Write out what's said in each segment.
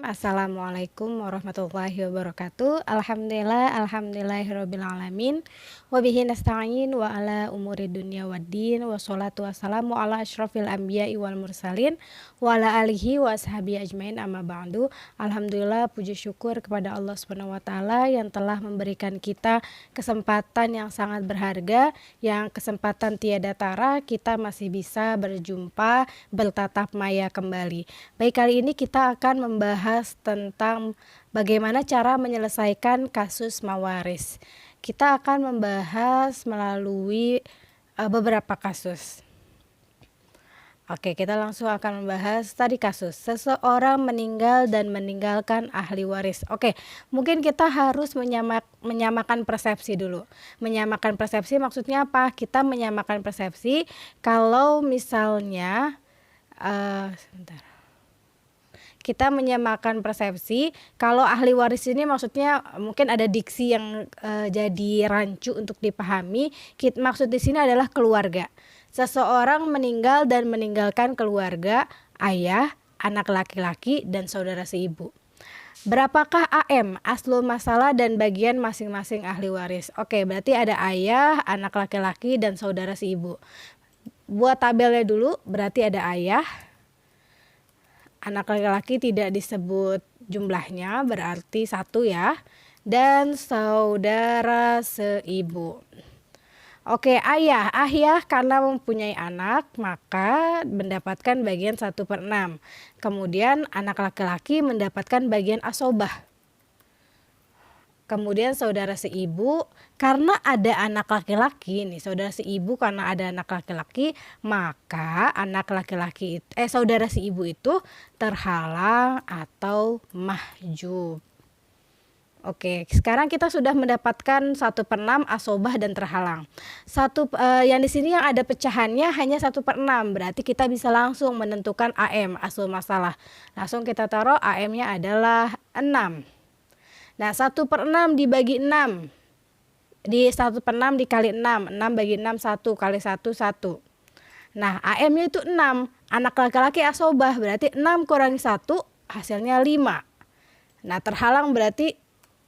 Assalamualaikum warahmatullahi wabarakatuh. Alhamdulillahirobbilalamin. Wabihi nasta'in wa ala umuri dunya waddin. Wassalatu wassalamu ala asyrafil anbiya'i wal mursalin wa ala alihi wa ashabi ajmain, amma ba'du. Alhamdulillah, puji syukur kepada Allah Subhanahu wa taala yang telah memberikan kita kesempatan yang sangat berharga, yang kesempatan tiada tara kita masih bisa berjumpa, bertatap maya kembali. Baik, kali ini kita akan membahas tentang bagaimana cara menyelesaikan kasus mawaris. Kita akan membahas melalui beberapa kasus. Oke, kita langsung akan membahas tadi kasus seseorang meninggal dan meninggalkan ahli waris. Oke, mungkin kita harus menyamakan persepsi dulu. Menyamakan persepsi maksudnya apa? Kita menyamakan persepsi kalau misalnya kita menyamakan persepsi kalau ahli waris ini maksudnya mungkin ada diksi yang jadi rancu untuk dipahami. Maksud di sini adalah keluarga. Seseorang meninggal dan meninggalkan keluarga, ayah, anak laki-laki, dan saudara seibu. Berapakah AM, aslul masalah dan bagian masing-masing ahli waris? Oke, berarti ada ayah, anak laki-laki, dan saudara seibu. Buat tabelnya dulu, berarti ada ayah. Anak laki-laki tidak disebut jumlahnya, berarti 1 ya. Dan saudara seibu. Oke, ayah karena mempunyai anak maka mendapatkan bagian 1/6. Kemudian anak laki-laki mendapatkan bagian asobah. Kemudian saudara seibu, karena ada anak laki-laki nih, saudara seibu karena ada anak laki-laki, maka anak laki-laki saudara seibu itu terhalang atau mahjub. Oke, sekarang kita sudah mendapatkan 1/6 asobah dan terhalang. Yang di sini yang ada pecahannya hanya 1/6, berarti kita bisa langsung menentukan AM, asul masalah. Langsung kita taruh AM-nya adalah 6. Nah, 1/6 dibagi 6. Di 1/6 dikali 6. 6 bagi 6 1 kali 1 1. Nah, AM-nya itu 6. Anak laki-laki asobah berarti 6 kurangi 1 hasilnya 5. Nah, terhalang berarti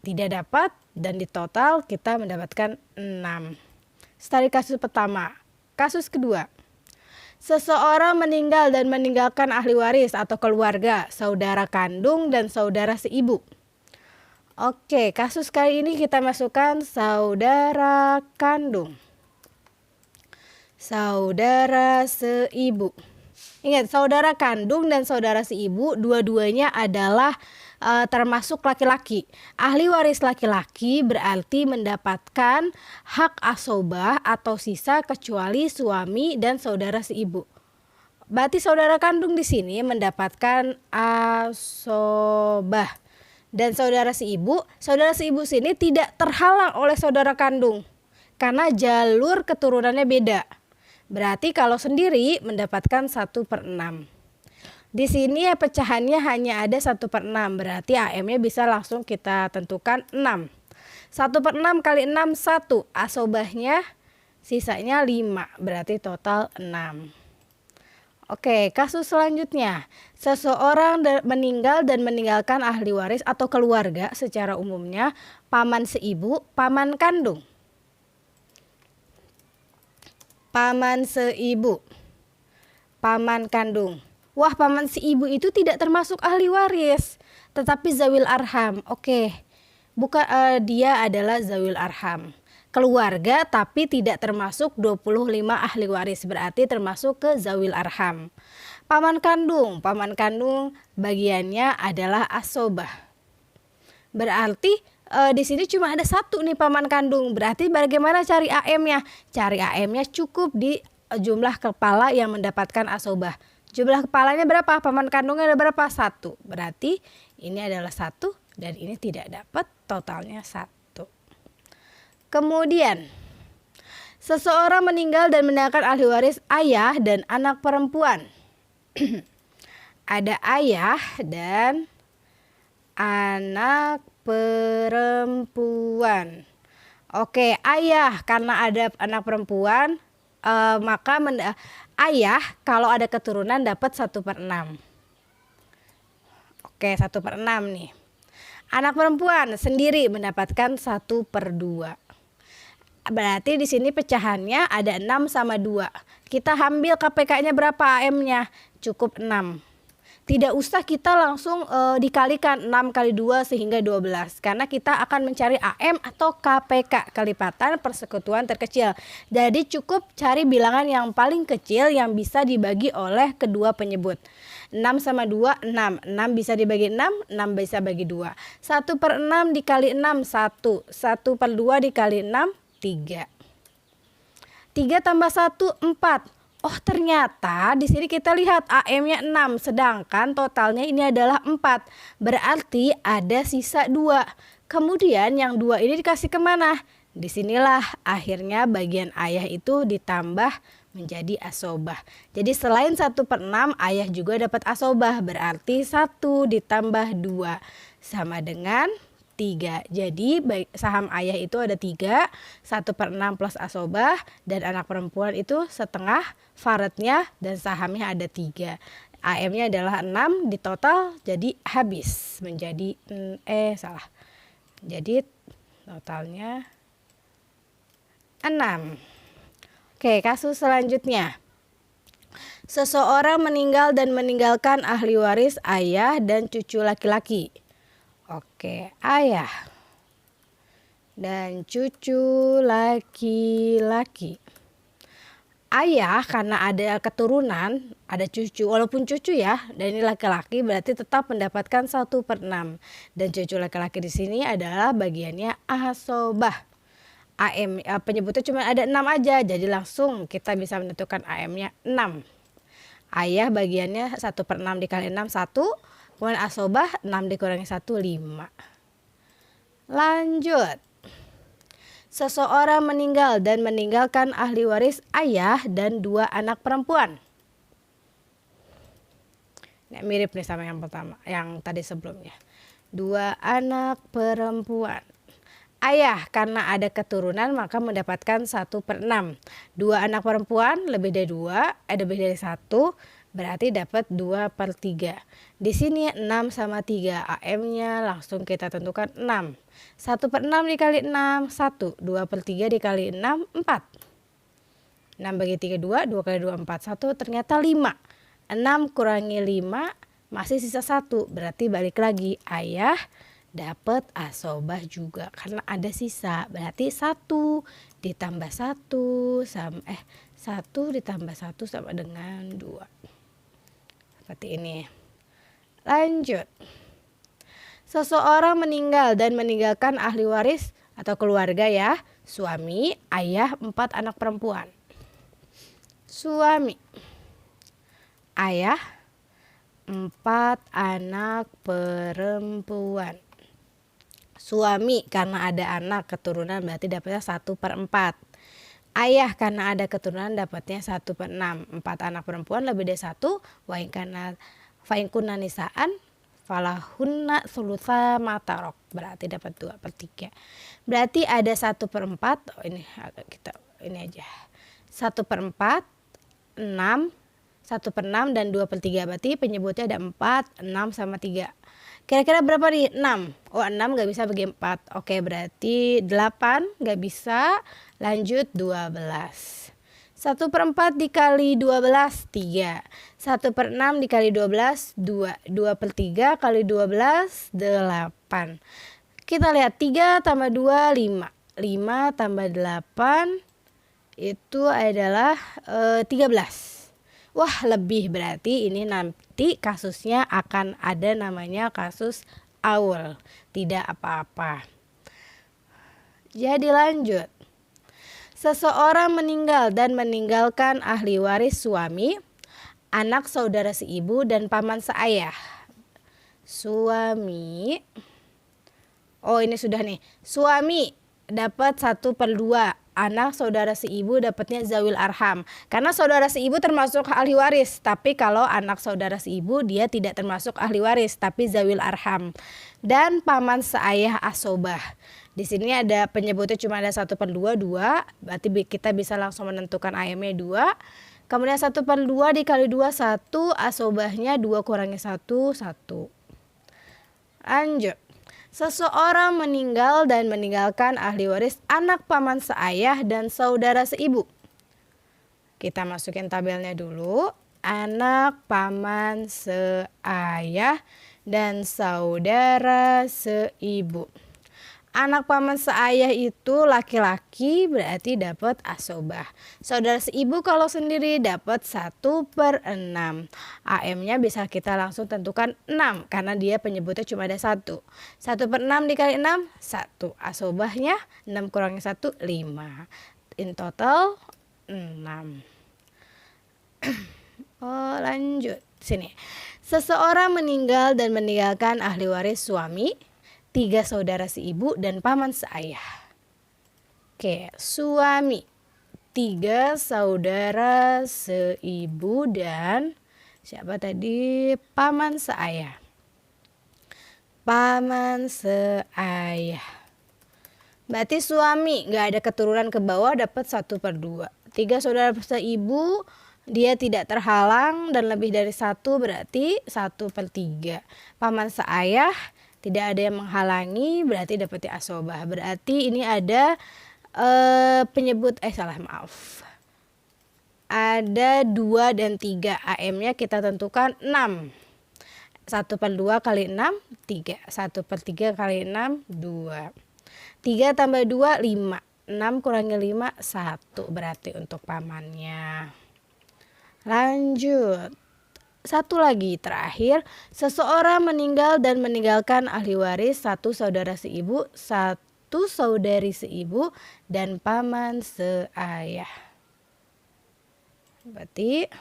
tidak dapat dan di total kita mendapatkan 6. Tadi kasus pertama. Kasus kedua. Seseorang meninggal dan meninggalkan ahli waris atau keluarga, saudara kandung dan saudara seibu. Oke, kasus kali ini kita masukkan saudara kandung, saudara seibu. Ingat, saudara kandung dan saudara seibu dua-duanya adalah termasuk laki-laki. Ahli waris laki-laki berarti mendapatkan hak asobah atau sisa kecuali suami dan saudara seibu. Berarti saudara kandung di sini mendapatkan asobah. Dan saudara seibu sini tidak terhalang oleh saudara kandung karena jalur keturunannya beda. Berarti kalau sendiri mendapatkan 1/6. Di sini pecahannya hanya ada 1/6, berarti AM-nya bisa langsung kita tentukan 6. 1/6 kali 6 1, asobahnya sisanya 5, berarti total 6. Oke, kasus selanjutnya. Seseorang meninggal dan meninggalkan ahli waris atau keluarga secara umumnya, paman seibu, paman kandung. Paman seibu, paman kandung. Wah, paman seibu itu tidak termasuk ahli waris, tetapi zawil arham. Oke, dia adalah zawil arham. Keluarga tapi tidak termasuk 25 ahli waris, berarti termasuk ke zawil arham. Paman kandung bagiannya adalah asobah. Berarti di sini cuma ada 1 nih paman kandung. Berarti bagaimana cari AM-nya? Cari AM-nya cukup di jumlah kepala yang mendapatkan asobah. Jumlah kepalanya berapa? Paman kandungnya ada berapa? 1. Berarti ini adalah 1 dan ini tidak dapat, totalnya 1. Kemudian, seseorang meninggal dan meninggalkan ahli waris, ayah dan anak perempuan. Ada ayah dan anak perempuan. Oke, ayah karena ada anak perempuan, maka ayah kalau ada keturunan dapat 1/6. Oke, 1/6 nih. Anak perempuan sendiri mendapatkan 1/2. Berarti di sini pecahannya ada 6 sama 2. Kita ambil KPK-nya berapa AM-nya? Cukup 6. Tidak usah kita langsung dikalikan 6 kali 2 sehingga 12. Karena kita akan mencari AM atau KPK, kelipatan persekutuan terkecil. Jadi cukup cari bilangan yang paling kecil yang bisa dibagi oleh kedua penyebut. 6 sama 2, 6. 6 bisa dibagi 6, 6 bisa bagi 2. 1/6 dikali 6, 1. 1/2 dikali 6, 3. 3 tambah 1, 4. Oh, ternyata di sini kita lihat AM-nya 6, sedangkan totalnya ini adalah 4. Berarti ada sisa 2. Kemudian yang 2 ini dikasih kemana? Disinilah akhirnya bagian ayah itu ditambah menjadi asobah. Jadi selain 1/6, ayah juga dapat asobah. Berarti 1 ditambah 2 sama dengan 3. Jadi saham ayah itu ada 3, 1/6 plus asobah, dan anak perempuan itu setengah faradnya dan sahamnya ada 3. AM-nya adalah 6 di total, jadi habis menjadi Jadi totalnya 6. Oke, kasus selanjutnya. Seseorang meninggal dan meninggalkan ahli waris ayah dan cucu laki-laki. Oke, ayah dan cucu laki-laki. Ayah karena ada keturunan, ada cucu, walaupun cucu ya, dan ini laki-laki berarti tetap mendapatkan 1/6. Dan cucu laki-laki di sini adalah bagiannya asobah. AM penyebutnya cuma ada 6 aja, jadi langsung kita bisa menentukan AM-nya 6. Ayah bagiannya 1/6 dikali 6, 1. Kemudian asobah 6 dikurangi 1, 5. Lanjut. Seseorang meninggal dan meninggalkan ahli waris ayah dan 2 anak perempuan. Ini mirip nih sama yang pertama, yang tadi sebelumnya. 2 anak perempuan. Ayah karena ada keturunan maka mendapatkan 1/6. 2 anak perempuan lebih dari 1 berarti dapat 2/3. Di sini 6 sama 3, AM-nya langsung kita tentukan 6. 1/6 dikali 6, 1. 2/3 dikali 6, 4. 6 bagi 3, 2. 2 kali 2, 4. 1 ternyata 5. 6 kurangi 5 masih sisa 1. Berarti balik lagi ayah dapat asobah juga karena ada sisa. Berarti 1 ditambah 1 sama 1 ditambah 1 sama dengan 2. Seperti ini. Lanjut. Seseorang meninggal dan meninggalkan ahli waris atau keluarga ya, suami, ayah, 4 anak perempuan. Suami, ayah, 4 anak perempuan. Suami karena ada anak keturunan berarti dapatnya 1/4. Ayah karena ada keturunan dapatnya 1/6. 4 anak perempuan lebih dari 1. Wa in kunna nisaan falahunna sulusa ma tarok. Berarti dapat 2/3. Berarti ada 1/4. Oh, ini aja. 1/4, 6, 1/6 dan 2/3. Berarti penyebutnya ada 4, 6 sama 3. Kira-kira berapa nih? 6. Oh, 6 gak bisa bagi 4. Oke, berarti 8 gak bisa. Lanjut 12. 1/4 dikali 12, 3. 1/6 dikali 12, 2. 2/3 kali 12, 8. Kita lihat 3 tambah 2, 5. 5 tambah 8 itu adalah 13. Wah, lebih, berarti ini nanti kasusnya akan ada namanya kasus aul, tidak apa-apa. Jadi lanjut. Seseorang meninggal dan meninggalkan ahli waris suami, anak saudara seibu dan paman seayah. Suami. Oh, ini sudah nih. Suami dapat 1/2. Anak saudara seibu dapatnya zawil arham. Karena saudara seibu termasuk ahli waris. Tapi kalau anak saudara seibu dia tidak termasuk ahli waris. Tapi zawil arham. Dan paman seayah asobah. Di sini ada penyebutnya cuma ada 1/2, 2. Berarti kita bisa langsung menentukan AM-nya 2. Kemudian 1/2 dikali 2, 1. Asobahnya 2 kurangi 1, 1. Lanjut. Seseorang meninggal dan meninggalkan ahli waris anak paman seayah dan saudara seibu. Kita masukin tabelnya dulu. Anak paman seayah dan saudara seibu. Anak paman seayah itu laki-laki berarti dapat asobah. Saudara seibu kalau sendiri dapat 1/6. AM-nya bisa kita langsung tentukan 6 karena dia penyebutnya cuma ada 1. 1/6 dikali 6, 1. Asobahnya 6 kurangi 1, 5. In total 6. Lanjut. Sini. Seseorang meninggal dan meninggalkan ahli waris suami, 3 saudara seibu dan paman seayah. Oke, suami, 3 saudara seibu dan siapa tadi? Paman seayah. Paman seayah. Berarti suami nggak ada keturunan ke bawah dapat 1/2. 3 saudara seibu dia tidak terhalang dan lebih dari 1 berarti 1/3. Paman seayah tidak ada yang menghalangi berarti dapat asobah. Berarti ini ada ada 2 dan 3. AM-nya kita tentukan 6. 1/2 kali 6, 3. 1/3 kali 6, 2. 3 tambah 2, 5. 6 kurangi 5, 1 berarti untuk pamannya. Lanjut. Satu lagi terakhir, seseorang meninggal dan meninggalkan ahli waris 1 saudara seibu, 1 saudari seibu, dan paman seayah. Berarti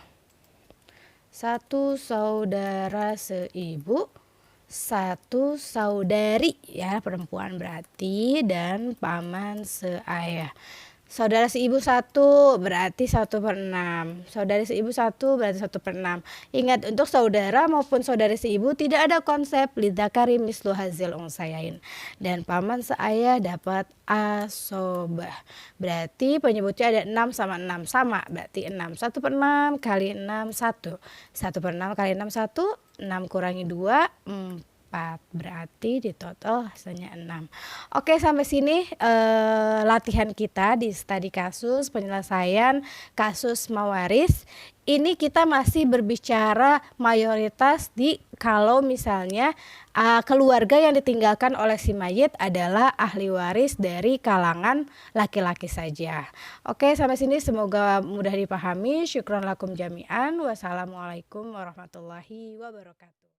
1 saudara seibu, 1 saudari ya perempuan berarti, dan paman seayah. Saudara seibu 1 berarti 1/6. Saudari seibu 1 berarti 1/6. Ingat, untuk saudara maupun saudari seibu tidak ada konsep lidzakari mislu hadzil unsayain. Dan paman seayah dapat asobah. Berarti penyebutnya ada 6 sama 6 sama. Berarti 6. 1/6 kali 6 1. 1/6 kali 6 1. 6 kurangi 2 4. Berarti di total hasilnya 6. Oke, sampai sini latihan kita di studi kasus penyelesaian kasus mawaris. Ini kita masih berbicara mayoritas di kalau misalnya keluarga yang ditinggalkan oleh si mayit adalah ahli waris dari kalangan laki-laki saja. Oke, sampai sini semoga mudah dipahami. Syukron lakum jami'an. Wassalamualaikum warahmatullahi wabarakatuh.